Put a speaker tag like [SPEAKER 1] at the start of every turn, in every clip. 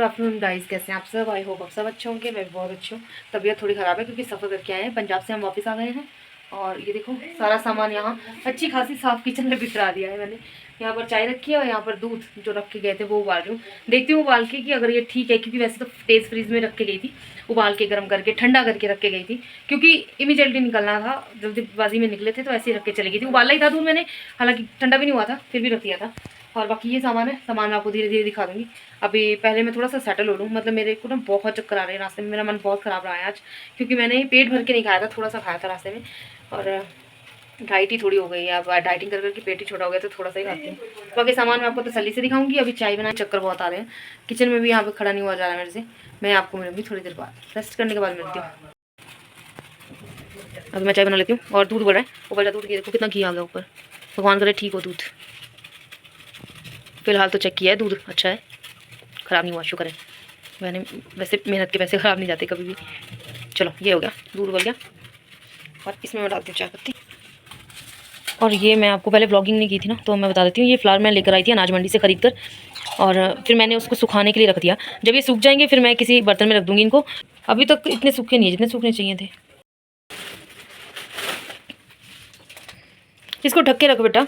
[SPEAKER 1] Good afternoon guys, कैसे हैं आप सब। आई होप आप सब अच्छे होंगे। मैं भी बहुत अच्छी हूँ। तबीयत थोड़ी ख़राब है क्योंकि सफ़र करके आए हैं, पंजाब से हम वापस आ गए हैं। और ये देखो सारा सामान यहाँ अच्छी खासी साफ़ किचन में बिखरा दिया है मैंने। यहाँ पर चाय रखी है और यहाँ पर दूध जो रख के गए थे वो उबाल रही हूँ। देखती हूँ उबाल के कि अगर ये ठीक है, क्योंकि वैसे तो तेज़ फ्रीज में रख के गई थी, उबाल के गर्म करके ठंडा करके रख के गई थी, क्योंकि इमीडिएटली निकलना था, जल्दीबाजी में निकले थे तो ऐसे ही रख के चली गई थी। उबाला ही था दूध मैंने, हालांकि ठंडा भी नहीं हुआ था, फिर भी रख दिया था। और बाकी ये सामान है, सामान मैं आपको धीरे धीरे दिखा दूंगी। अभी पहले मैं थोड़ा सा सेटल हो लूँ, मतलब मेरे को ना बहुत चक्कर आ रहे हैं रास्ते में, मेरा मन बहुत ख़राब रहा है आज, क्योंकि मैंने पेट भर के नहीं खाया था, थोड़ा सा खाया था रास्ते में। और डाइट ही थोड़ी हो गई है, अब डाइटिंग कर करके पेट ही छोटा हो गया तो थोड़ा सा ही खाती हूँ। बाकी सामान मैं आपको तसल्ली से दिखाऊंगी। अभी चाय बनाने चक्कर बहुत आ रहे हैं, किचन में भी यहाँ पे खड़ा नहीं हुआ जा रहा है मेरे से। मैं आपको मिलूंगी थोड़ी देर बाद, रेस्ट करने के बाद मिलती हूँ। अभी मैं चाय बना लेती हूँ और दूध उबल रहा है। ऊपर जा दूध, ये देखो कितना घी आ गया ऊपर, भगवान करे ठीक हो दूध। फिलहाल तो चेक किया है, दूध अच्छा है, ख़राब नहीं हुआ, शुक्र है। मैंने वैसे मेहनत के पैसे ख़राब नहीं जाते कभी भी। चलो ये हो गया, दूध उबल गया और इसमें मैं डालती हूँ चाय पत्ती। और ये मैं आपको पहले व्लॉगिंग नहीं की थी ना, तो मैं बता देती हूँ। ये फ्लावर मैं लेकर आई थी अनाज मंडी से ख़रीद कर, और फिर मैंने उसको सुखाने के लिए रख दिया। जब ये सूख जाएंगे फिर मैं किसी बर्तन में रख दूँगी इनको। अभी तक इतने सूखे नहीं है जितने सूखने चाहिए थे। इसको ढक के रखो बेटा।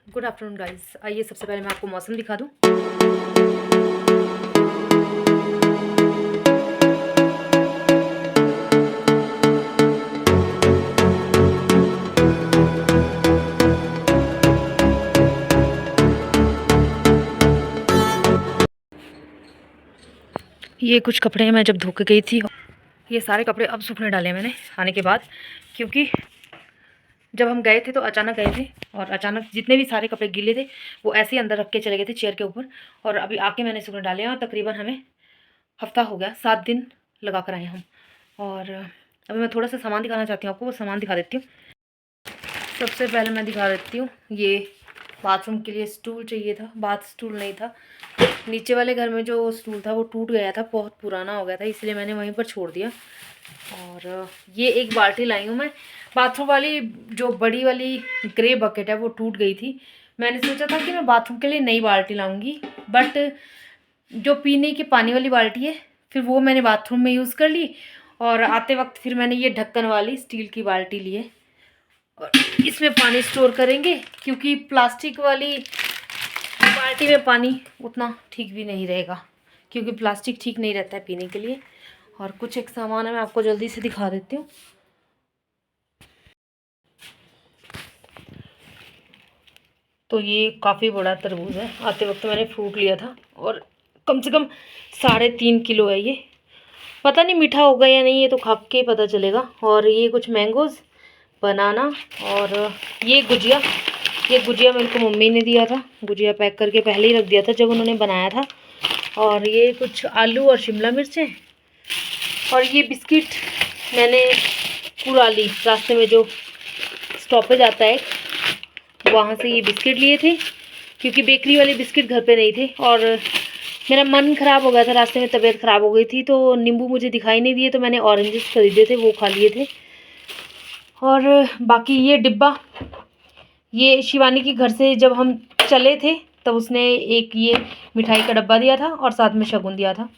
[SPEAKER 1] गुड आफ्टरनून गाइस, आइए सबसे पहले मैं आपको मौसम दिखा दूँ। ये कुछ कपड़े मैं जब धो के गई थी, ये सारे कपड़े अब सूखने डाले मैंने आने के बाद, क्योंकि जब हम गए थे तो अचानक गए थे और अचानक जितने भी सारे कपड़े गीले थे वो ऐसे ही अंदर रख के चले गए थे चेयर के ऊपर। और अभी आके मैंने सूखने डाले हैं और तकरीबन हमें हफ्ता हो गया, 7 दिन लगा कर आए हम। और अभी मैं थोड़ा सा सामान दिखाना चाहती हूँ आपको, वो सामान दिखा देती हूँ। सबसे पहले मैं दिखा देती हूँ, ये बाथरूम के लिए स्टूल चाहिए था, बाथ स्टूल नहीं था। नीचे वाले घर में जो स्टूल था वो टूट गया था, बहुत पुराना हो गया था, इसलिए मैंने वहीं पर छोड़ दिया। और ये एक बाल्टी लाई हूँ मैं। बाथरूम वाली जो बड़ी वाली ग्रे बकेट है वो टूट गई थी। मैंने सोचा था कि मैं बाथरूम के लिए नई बाल्टी लाऊंगी, बट जो पीने की पानी वाली बाल्टी है फिर वो मैंने बाथरूम में यूज़ कर ली। और आते वक्त फिर मैंने ये ढक्कन वाली स्टील की बाल्टी ली है और इसमें पानी स्टोर करेंगे, क्योंकि प्लास्टिक वाली बाल्टी में पानी उतना ठीक भी नहीं रहेगा, क्योंकि प्लास्टिक ठीक नहीं रहता है पीने के लिए। और कुछ एक सामान है, मैं आपको जल्दी से दिखा देती हूँ। तो ये काफ़ी बड़ा तरबूज है, आते वक्त मैंने फ्रूट लिया था और कम से कम 3.5 किलो है ये। पता नहीं मीठा होगा या नहीं, ये तो खा के पता चलेगा। और ये कुछ मैंगोज़, बनाना, और ये गुजिया। ये गुजिया मेरे को मम्मी ने दिया था, गुजिया पैक करके पहले ही रख दिया था जब उन्होंने बनाया था। और ये कुछ आलू और शिमला मिर्च हैं। और ये बिस्किट मैंने पुराली रास्ते में जो स्टॉपेज आता है वहाँ से ये बिस्किट लिए थे, क्योंकि बेकरी वाले बिस्किट घर पे नहीं थे। और मेरा मन ख़राब हो गया था, रास्ते में तबीयत ख़राब हो गई थी, तो नींबू मुझे दिखाई नहीं दिए तो मैंने ऑरेंजेस खरीदे थे, वो खा लिए थे। और बाकी ये डिब्बा, ये शिवानी के घर से जब हम चले थे तब उसने एक ये मिठाई का डब्बा दिया था और साथ में शगुन दिया था।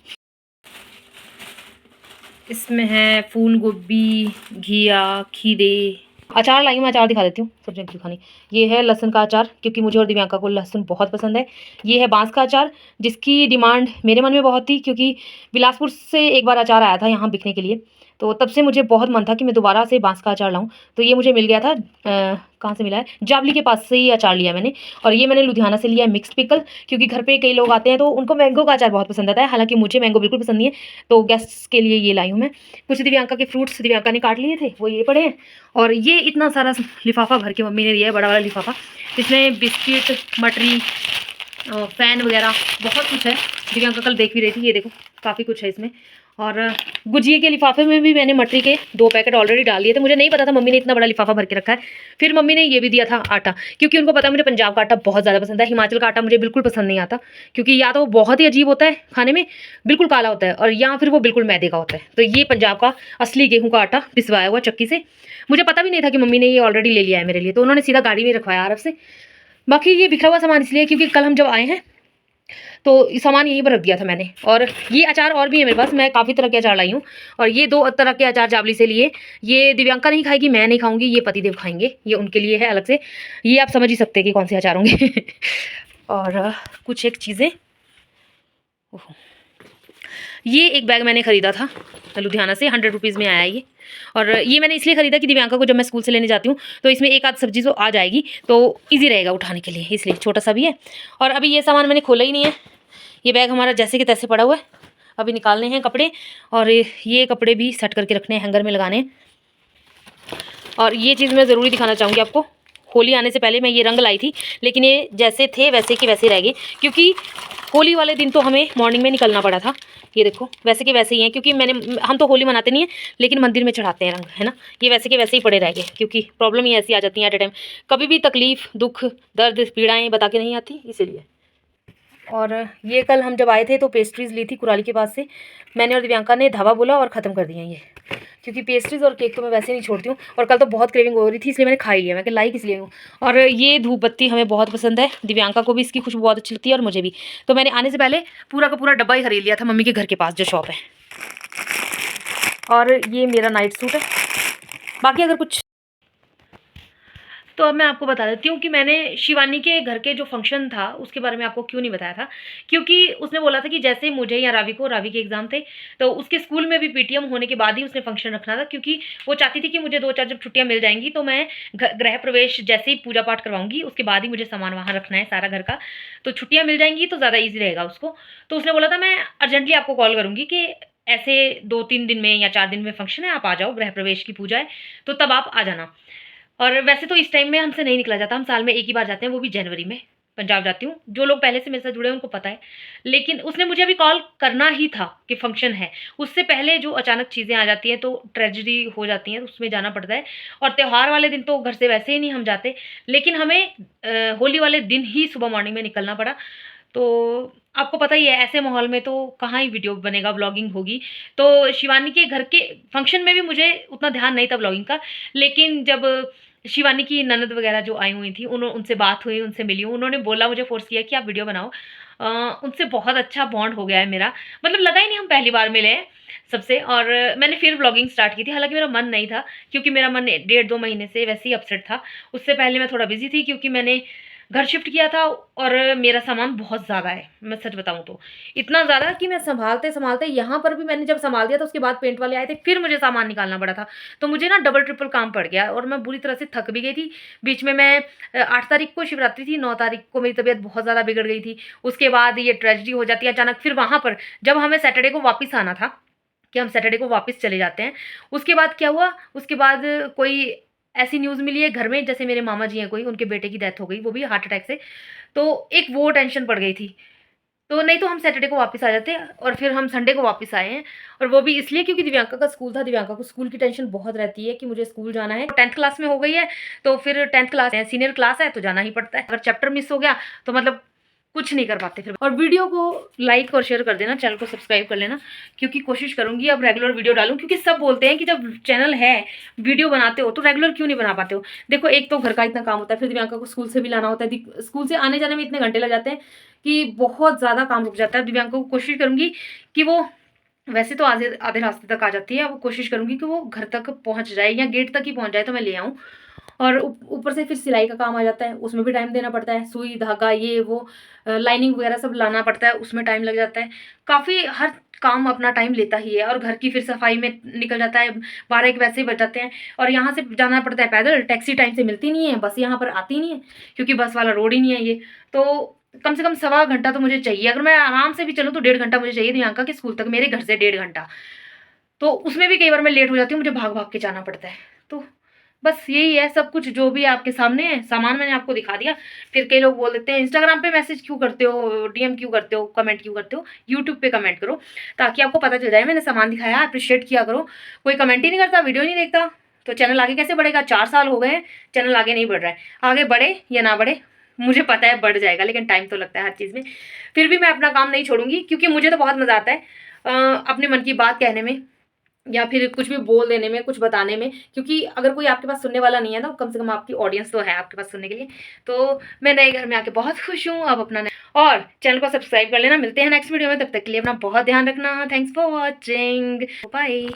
[SPEAKER 1] इसमें है फूल गोभी, घिया, खीरे। अचार लाई, मैं अचार दिखा देती हूँ, सब्जियाँ दिखानी। ये है लहसुन का अचार, क्योंकि मुझे और दिव्यांका को लहसुन बहुत पसंद है। ये है बांस का अचार, जिसकी डिमांड मेरे मन में बहुत थी, क्योंकि बिलासपुर से एक बार अचार आया था यहाँ बिकने के लिए, तो तब से मुझे बहुत मन था कि मैं दोबारा से बांस का अचार लाऊं। तो ये मुझे मिल गया था, कहाँ से मिला है, जावली के पास से ही अचार लिया मैंने। और ये मैंने लुधियाना से लिया है मिक्स पिकल, क्योंकि घर पे कई लोग आते हैं तो उनको मैंगो का अचार बहुत पसंद आता है, हालांकि मुझे मैंगो बिल्कुल पसंद नहीं है, तो गेस्ट्स के लिए ये लाई हूँ मैं। कुछ दिव्यांका के फ्रूट्स दिव्यांका ने काट लिए थे, वो ये पड़े हैं। और ये इतना सारा लिफाफा भर के मम्मी ने दिया है, बड़ा वाला लिफाफा, इसमें बिस्किट, मटरी, फ़ैन वगैरह बहुत कुछ है। दिव्यांका कल देख भी रही थी, ये देखो काफ़ी कुछ है इसमें। और गुजिए के लिफाफे में भी मैंने मटरी के 2 पैकेट ऑलरेडी डाल दिए थे, मुझे नहीं पता था मम्मी ने इतना बड़ा लिफाफा भर के रखा है। फिर मम्मी ने ये भी दिया था आटा, क्योंकि उनको पता है मुझे पंजाब का आटा बहुत ज़्यादा पसंद है, हिमाचल का आटा मुझे बिल्कुल पसंद नहीं आता, क्योंकि या तो वो बहुत ही अजीब होता है खाने में, बिल्कुल काला होता है, और या फिर वो बिल्कुल मैदे का होता है। तो ये पंजाब का असली गेहूँ का आटा पिसवाया हुआ चक्की से, मुझे पता भी नहीं था कि मम्मी ने ये ऑलरेडी ले लिया है मेरे लिए, तो उन्होंने सीधा गाड़ी में रखवाया आराम से। बाकी ये बिखरा हुआ सामान इसलिए क्योंकि कल हम जब आए हैं तो ये सामान यहीं पर रख दिया था मैंने। और ये अचार और भी है मेरे पास, मैं काफ़ी तरह के अचार लाई हूँ। और ये 2 तरह के अचार जावली से लिए। ये दिव्यांका नहीं खाएगी, मैं नहीं खाऊँगी, ये पतिदेव खाएँगे, ये उनके लिए है अलग से। ये आप समझ ही सकते हैं कि कौन से अचार होंगे। और कुछ एक चीज़ें, ओहो! ये एक बैग मैंने ख़रीदा था लुधियाना से, 100 रुपीज़ में आया ये। और ये मैंने इसलिए ख़रीदा कि दिव्यांका को जब मैं स्कूल से लेने जाती हूँ तो इसमें एक आध सब्ज़ी तो आ जाएगी, तो ईज़ी रहेगा उठाने के लिए, इसलिए छोटा-सा भी है। और अभी ये सामान मैंने खोला ही नहीं है। ये बैग हमारा जैसे के तैसे पड़ा हुआ है, अभी निकालने हैं कपड़े। और ये कपड़े भी सेट करके रखने हैं, हैंगर में लगाने हैं। और ये चीज़ मैं ज़रूरी दिखाना चाहूँगी आपको, होली आने से पहले मैं ये रंग लाई थी, लेकिन ये जैसे थे वैसे के वैसे रह गए, क्योंकि होली वाले दिन तो हमें मॉर्निंग में निकलना पड़ा था। ये देखो वैसे के वैसे ही हैं, क्योंकि हम तो होली मनाते नहीं हैं, लेकिन मंदिर में चढ़ाते हैं रंग, है ना। ये वैसे के वैसे ही पड़े रह गए, क्योंकि प्रॉब्लम ही ऐसी आ जाती है एट ए टाइम, कभी भी तकलीफ़, दुख, दर्द, पीड़ाएँ बता के नहीं आती, इसीलिए। और ये कल हम जब आए थे तो पेस्ट्रीज़ ली थी कुराली के पास से, मैंने और दिव्यांका ने धावा बोला और ख़त्म कर दिया ये, क्योंकि पेस्ट्रीज़ और केक तो मैं वैसे नहीं छोड़ती हूँ। और कल तो बहुत क्रेविंग हो रही थी, इसलिए मैंने खा ही लिया। मैं कि लाई किस लिए हूँ। और ये धूप बत्ती हमें बहुत पसंद है, दिव्यांका को भी इसकी खुशबू बहुत अच्छी लगती है और मुझे भी। तो मैंने आने से पहले पूरा का पूरा डब्बा ही खरीद लिया था मम्मी के घर के पास जो शॉप है। और ये मेरा नाइट सूट है। बाकी अगर कुछ, तो अब मैं आपको बता देती हूँ कि मैंने शिवानी के घर के जो फंक्शन था उसके बारे में आपको क्यों नहीं बताया था, क्योंकि उसने बोला था कि जैसे मुझे या रावी के एग्ज़ाम थे, तो उसके स्कूल में भी पीटीएम होने के बाद ही उसने फंक्शन रखना था, क्योंकि वो चाहती थी कि मुझे 2-4 जब छुट्टियाँ मिल जाएंगी तो मैं गृह प्रवेश जैसे ही पूजा पाठ करवाऊंगी उसके बाद ही मुझे सामान वहाँ रखना है सारा घर का, तो छुट्टियाँ मिल जाएंगी तो ज़्यादा ईजी रहेगा उसको। तो उसने बोला था मैं अर्जेंटली आपको कॉल करूँगी कि ऐसे 2-3 दिन में या 4 दिन में फंक्शन है, आप आ जाओ, गृह प्रवेश की पूजा है, तो तब आप आ जाना। और वैसे तो इस टाइम में हमसे नहीं निकला जाता, हम साल में 1 ही बार जाते हैं, वो भी जनवरी में पंजाब जाती हूँ। जो लोग पहले से मेरे साथ जुड़े हैं उनको पता है। लेकिन उसने मुझे अभी कॉल करना ही था कि फंक्शन है। उससे पहले जो अचानक चीज़ें आ जाती हैं तो ट्रेजेडी हो जाती है, उसमें जाना पड़ता है। और त्योहार वाले दिन तो घर से वैसे ही नहीं हम जाते, लेकिन हमें होली वाले दिन ही सुबह मॉर्निंग में निकलना पड़ा। तो आपको पता ही है ऐसे माहौल में तो कहाँ ही वीडियो बनेगा, व्लॉगिंग होगी। तो शिवानी के घर के फंक्शन में भी मुझे उतना ध्यान नहीं था व्लॉगिंग का, लेकिन जब शिवानी की ननद वगैरह जो आई हुई थी, उनसे बात हुई, उनसे मिली हूँ, उन्होंने बोला, मुझे फ़ोर्स किया कि आप वीडियो बनाओ। उनसे बहुत अच्छा बॉन्ड हो गया है मेरा, मतलब लगा ही नहीं हम पहली बार मिले हैं सबसे। और मैंने फिर व्लॉगिंग स्टार्ट की थी, हालाँकि मेरा मन नहीं था, क्योंकि मेरा मन 1.5-2 महीने से वैसे ही अपसेट था। उससे पहले मैं थोड़ा बिज़ी थी, क्योंकि मैंने घर शिफ्ट किया था और मेरा सामान बहुत ज़्यादा है, मैं सच बताऊँ तो। इतना ज़्यादा कि मैं सँभालते-सँभालते, यहाँ पर भी मैंने जब सँभाल दिया था उसके बाद पेंट वाले आए थे, फिर मुझे सामान निकालना पड़ा था। तो मुझे ना डबल ट्रिपल काम पड़ गया और मैं बुरी तरह से थक भी गई थी। बीच में मैं 8 तारीख को शिवरात्रि थी, 9 तारीख को मेरी तबीयत बहुत ज़्यादा बिगड़ गई थी। उसके बाद ये ट्रेजेडी हो जाती है अचानक। फिर वहाँ पर जब हमें सैटरडे को वापस आना था कि हम सैटरडे को वापस चले जाते हैं, उसके बाद क्या हुआ, उसके बाद कोई ऐसी न्यूज़ मिली है घर में, जैसे मेरे मामा जी हैं कोई, उनके बेटे की डेथ हो गई, वो भी हार्ट अटैक से। तो एक वो टेंशन पड़ गई थी। तो नहीं तो हम सैटरडे को वापस आ जाते और फिर हम संडे को वापस आए हैं। और वो भी इसलिए क्योंकि दिव्यांका का स्कूल था, दिव्यांका को स्कूल की टेंशन बहुत रहती है कि मुझे स्कूल जाना है। 10th क्लास में हो गई है, तो फिर 10th क्लास है, सीनियर क्लास है, तो जाना ही पड़ता है। अगर चैप्टर मिस हो गया तो मतलब कुछ नहीं कर पाते फिर। और वीडियो को लाइक और शेयर कर देना, चैनल को सब्सक्राइब कर लेना, क्योंकि कोशिश करूंगी अब रेगुलर वीडियो डालूं, क्योंकि सब बोलते हैं कि जब चैनल है, वीडियो बनाते हो, तो रेगुलर क्यों नहीं बना पाते हो। देखो, एक तो घर का इतना काम होता है, फिर दिव्यांका को स्कूल से भी लाना होता है, स्कूल से आने जाने में इतने घंटे लग जाते हैं कि बहुत ज़्यादा काम रुक जाता है। दिव्यांका को कोशिश करूंगी कि वो, वैसे तो आधे आधे रास्ते तक आ जाती है, वो कोशिश करूंगी कि वो घर तक पहुंच जाए या गेट तक ही पहुंच जाए तो मैं ले आऊँ। और ऊपर से फिर सिलाई का काम आ जाता है, उसमें भी टाइम देना पड़ता है, सुई धागा ये वो, लाइनिंग वगैरह सब लाना पड़ता है, उसमें टाइम लग जाता है काफ़ी। हर काम अपना टाइम लेता ही है। और घर की फिर सफाई में निकल जाता है, 12-1 वैसे ही बज जाते हैं। और यहाँ से जाना पड़ता है पैदल, टैक्सी टाइम से मिलती नहीं है, बस यहाँ पर आती नहीं है, क्योंकि बस वाला रोड ही नहीं है ये। तो कम से कम सवा घंटा तो मुझे चाहिए, अगर मैं आराम से भी चलूँ तो 1.5 घंटा मुझे चाहिए दिव्यांका के स्कूल तक, मेरे घर से 1.5 घंटा। तो उसमें भी कई बार मैं लेट हो जाती हूँ, मुझे भाग भाग के जाना पड़ता है। तो बस यही है सब कुछ, जो भी आपके सामने है, सामान मैंने आपको दिखा दिया। फिर कई लोग बोल देते हैं इंस्टाग्राम पे मैसेज क्यों करते हो, डीएम क्यों करते हो, कमेंट क्यों करते हो। यूट्यूब पे कमेंट करो, ताकि आपको पता चल जाए मैंने सामान दिखाया, अप्रिशिएट किया करो। कोई कमेंट ही नहीं करता, वीडियो नहीं देखता, तो चैनल आगे कैसे बढ़ेगा। 4 साल हो गए हैं, चैनल आगे नहीं बढ़ रहा है। आगे बढ़े या ना बढ़े, मुझे पता है बढ़ जाएगा, लेकिन टाइम तो लगता है हर चीज़ में। फिर भी मैं अपना काम नहीं छोड़ूंगी, क्योंकि मुझे तो बहुत मज़ा आता है अपने मन की बात कहने में, या फिर कुछ भी बोल देने में, कुछ बताने में। क्योंकि अगर कोई आपके पास सुनने वाला नहीं है ना, कम से कम आपकी ऑडियंस तो है आपके पास सुनने के लिए। तो मैं नए घर में आके बहुत खुश हूँ। अब अपना और चैनल को सब्सक्राइब कर लेना। मिलते हैं नेक्स्ट वीडियो में, तब तक के लिए अपना बहुत ध्यान रखना। Thanks for watching, bye.